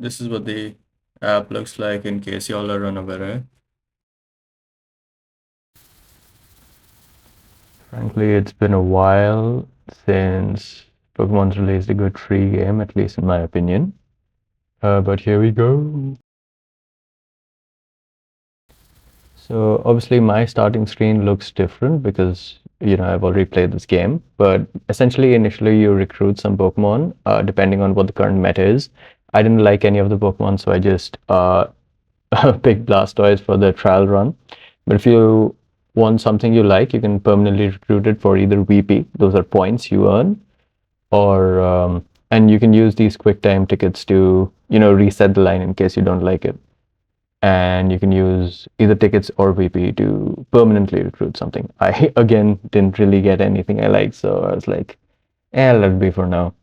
This is what the app looks like in case y'all are unaware. Frankly, it's been a while since Pokemon's released a good free game, at least in my opinion. But here we go. So obviously my starting screen looks different because I've already played this game. But essentially, initially you recruit some Pokemon, depending on what the current meta is. I didn't like any of the Pokemon, so I just picked Blastoise for the trial run. But if you want something you like, you can permanently recruit it for either VP, those are points you earn, or and you can use these quick time tickets to reset the line in case you don't like it. And you can use either tickets or VP to permanently recruit something. I again didn't really get anything I liked, so I was like, let it be for now.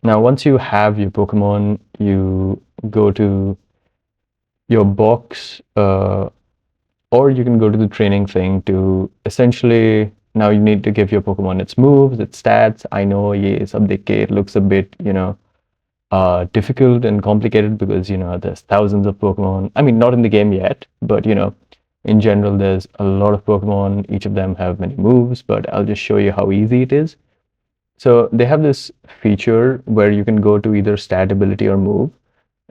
Now once you have your Pokemon, you go to your box, or you can go to the training thing to essentially, now you need to give your Pokemon its moves, its stats. I know, yes, it looks a bit, difficult and complicated because, there's thousands of Pokemon. I mean, not in the game yet, but, in general, there's a lot of Pokemon. Each of them have many moves, but I'll just show you how easy it is. So they have this feature where you can go to either stat, ability, or move,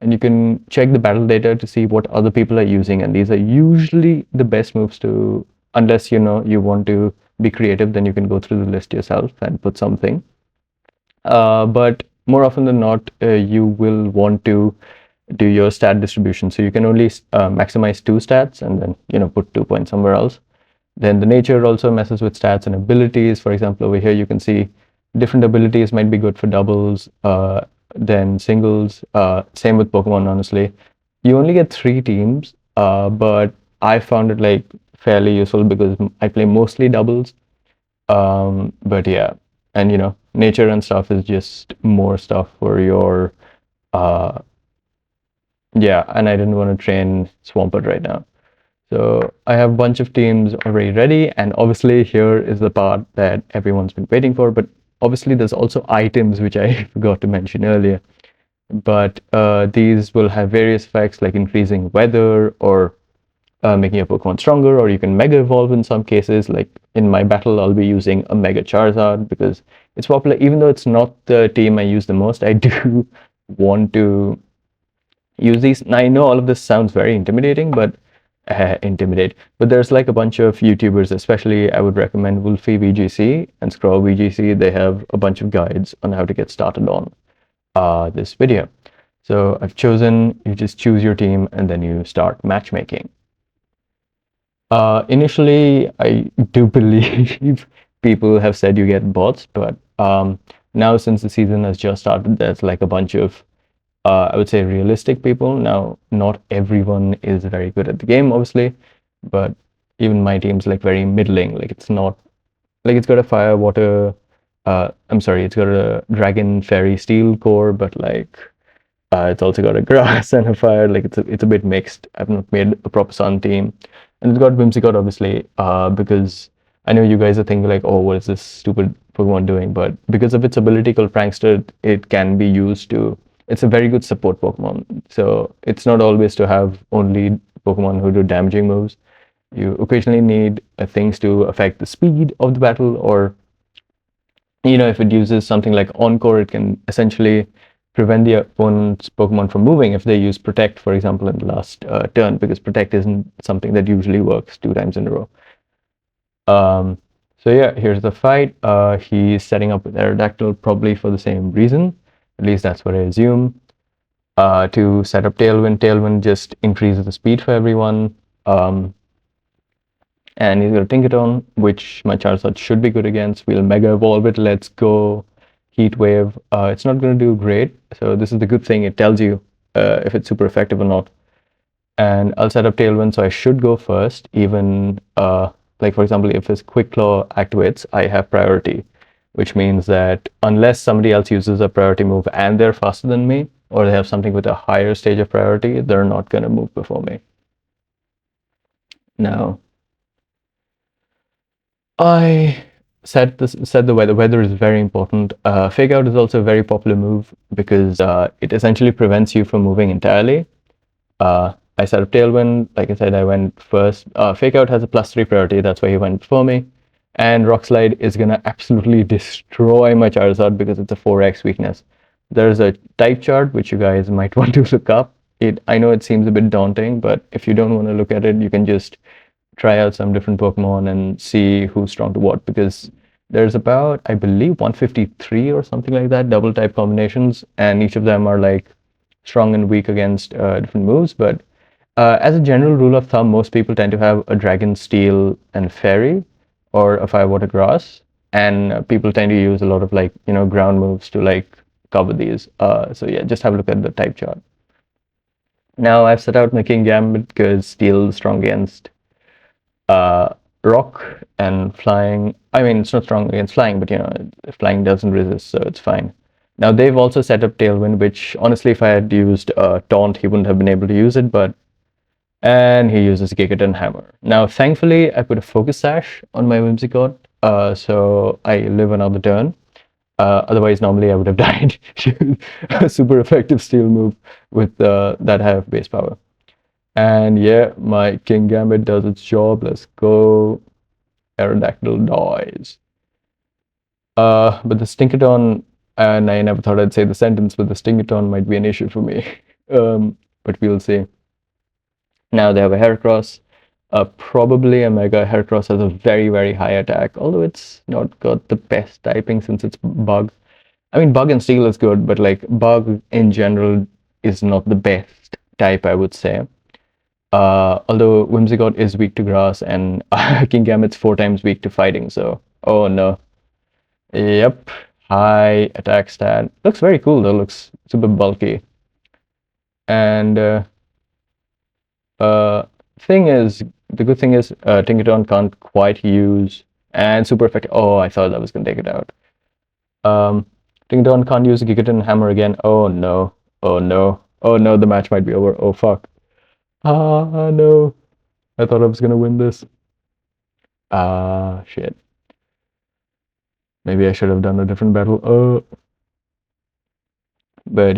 and you can check the battle data to see what other people are using. And these are usually the best moves to, unless you want to be creative, then you can go through the list yourself and put something. But more often than not, you will want to do your stat distribution. So you can only maximize 2 stats and then put 2 points somewhere else. Then the nature also messes with stats and abilities. For example, over here you can see different abilities might be good for doubles than singles. Same with Pokemon, honestly. You only get 3 teams, but I found it like fairly useful because I play mostly doubles. But yeah, and nature and stuff is just more stuff for your yeah, and I didn't want to train Swampert right now. So I have a bunch of teams already ready, and obviously here is the part that everyone's been waiting for, but obviously there's also items which I forgot to mention earlier. But these will have various effects like increasing weather or making your Pokemon stronger, or you can Mega Evolve in some cases. Like in my battle, I'll be using a Mega Charizard because it's popular. Even though it's not the team I use the most, I do want to use these. And I know all of this sounds very intimidating, but but there's like a bunch of YouTubers, especially I would recommend Wolfie VGC and Scroll VGC. They have a bunch of guides on how to get started on this video. So I've chosen, you just choose your team and then you start matchmaking. Initially, I do believe people have said you get bots, but now since the season has just started, there's like a bunch of I would say realistic people. Now, not everyone is very good at the game, obviously, but even my team's like very middling. Like it's not like it's got a fire, water. I'm sorry, it's got a dragon, fairy, steel core, but like it's also got a grass and a fire. Like it's a bit mixed. I've not made a proper sun team, and it's got Whimsicott, obviously, because I know you guys are thinking like, oh, what is this stupid Pokemon doing? But because of its ability called Prankster, it can be used to. It's a very good support Pokemon. So it's not always to have only Pokemon who do damaging moves. You occasionally need things to affect the speed of the battle, or if it uses something like Encore, it can essentially prevent the opponent's Pokemon from moving if they use Protect, for example, in the last turn, because Protect isn't something that usually works 2 times in a row. So yeah, here's the fight. He's setting up with Aerodactyl probably for the same reason. At least that's what I assume. To set up Tailwind. Tailwind just increases the speed for everyone. And he's got a Tinkaton, which my Charizard should be good against. We'll Mega Evolve it. Let's go. Heat Wave. It's not going to do great. So this is the good thing. It tells you if it's super effective or not. And I'll set up Tailwind, so I should go first. Even like for example, if his Quick Claw activates, I have priority, which means that unless somebody else uses a priority move and they're faster than me, or they have something with a higher stage of priority, they're not going to move before me. Now, I set the weather. Weather is very important. Fake out is also a very popular move because it essentially prevents you from moving entirely. I set up Tailwind. Like I said, I went first. Fake out has a +3 priority. That's why he went before me. And Rock Slide is gonna absolutely destroy my Charizard because it's a 4x weakness. There's a type chart which you guys might want to look up. I know it seems a bit daunting, but if you don't want to look at it, you can just try out some different Pokemon and see who's strong to what, because there's about, I believe, 153 or something like that double type combinations, and each of them are like strong and weak against different moves. But as a general rule of thumb, most people tend to have a Dragon, Steel, and Fairy, or a Fire, Water, Grass, and people tend to use a lot of like ground moves to like cover these. So yeah, just have a look at the type chart. Now I've set out my King Gambit because Steel is strong against Rock, and Flying. I mean, it's not strong against Flying, but Flying doesn't resist, so it's fine. Now they've also set up Tailwind, which honestly, if I had used Taunt, he wouldn't have been able to use it, and he uses Gigaton Hammer. Now, thankfully, I put a Focus Sash on my Whimsicott, so I live another turn. Otherwise, normally I would have died. A super effective Steel move with that high of base power. And yeah, my King Gambit does its job. Let's go. Aerodactyl dies. But the Stinkaton, and I never thought I'd say the sentence, but the Stinkaton might be an issue for me. But we'll see. Now they have a Heracross. Probably a Mega Heracross has a very, very high attack, although it's not got the best typing since it's Bug. I mean, Bug and Steel is good, but like Bug in general is not the best type, I would say. Although Whimsicott is weak to Grass, and King Gambit's 4 times weak to Fighting, so oh no. Yep, high attack stat. Looks very cool though, looks super bulky. And the good thing is Tinkaton can't quite use, and super effective. Oh, I thought that was gonna take it out. Tinkaton can't use Gigaton Hammer again. Oh no, oh no, oh no, the match might be over. Oh fuck. Ah no, I thought I was gonna win this. Ah shit. Maybe I should have done a different battle. But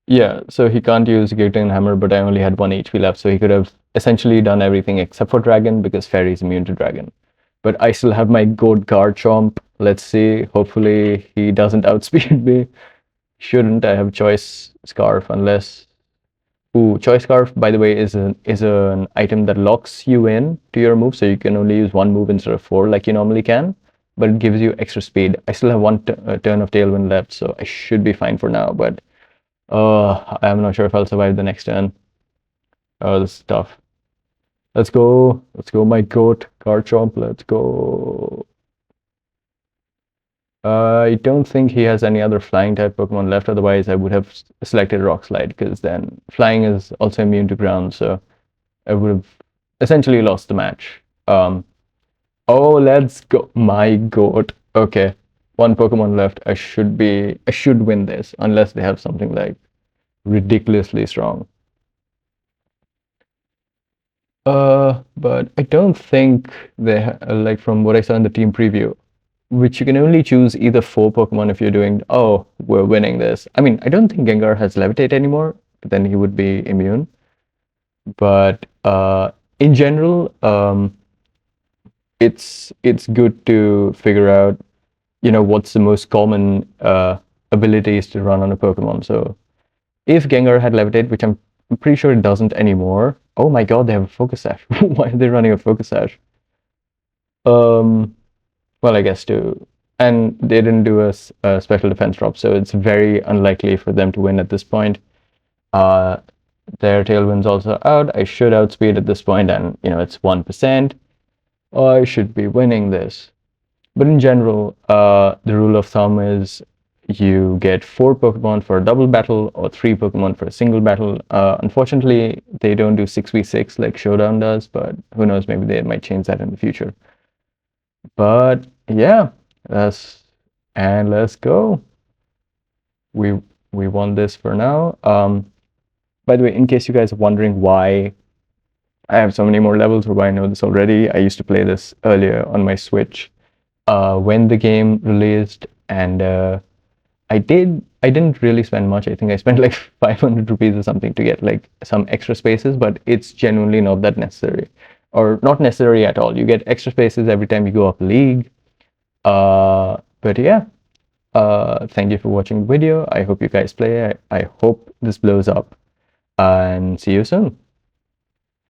yeah, so he can't use Gigaton Hammer, but I only had 1 HP left, so he could have essentially done everything except for Dragon, because Fairy's immune to Dragon. But I still have my Goat Garchomp. Let's see. Hopefully he doesn't outspeed me. Shouldn't. I have Choice Scarf unless... Ooh, Choice Scarf, by the way, is an item that locks you in to your move, so you can only use 1 move instead of 4 like you normally can, but it gives you extra speed. I still have 1 turn of Tailwind left, so I should be fine for now, but I'm not sure if I'll survive the next turn. Oh, this is tough. Let's go, my Goat Garchomp, let's go. I don't think he has any other flying type Pokemon left, otherwise I would have selected Rock Slide, because then flying is also immune to ground, so I would have essentially lost the match. Oh, let's go, my Goat. Okay, 1 Pokemon left. I should win this, unless they have something like ridiculously strong. But I don't think they like, from what I saw in the team preview, which you can only choose either 4 Pokemon if you're doing, oh, we're winning this. I mean, I don't think Gengar has Levitate anymore, but then he would be immune. But in general, it's good to figure out, what's the most common abilities to run on a Pokemon. So if Gengar had Levitate, which I'm pretty sure it doesn't anymore. Oh my god, they have a Focus Sash. Why are they running a Focus Sash? Well, I guess too. And they didn't do a special defense drop, so it's very unlikely for them to win at this point. Their Tailwind's also out. I should outspeed at this point, and it's 1%. I should be winning this. But in general, the rule of thumb is you get 4 Pokemon for a double battle or 3 Pokemon for a single battle. Unfortunately, they don't do 6v6 like Showdown does, but who knows, maybe they might change that in the future. But yeah, let's go. We won this for now. By the way, in case you guys are wondering why I have so many more levels, or why I know this already, I used to play this earlier on my Switch. when the game released, and I didn't really spend much. I think I spent like 500 rupees or something to get like some extra spaces, but it's genuinely not that necessary, or not necessary at all. You get extra spaces every time you go up league. But yeah, thank you for watching the video. I hope you guys play. I hope this blows up, and see you soon.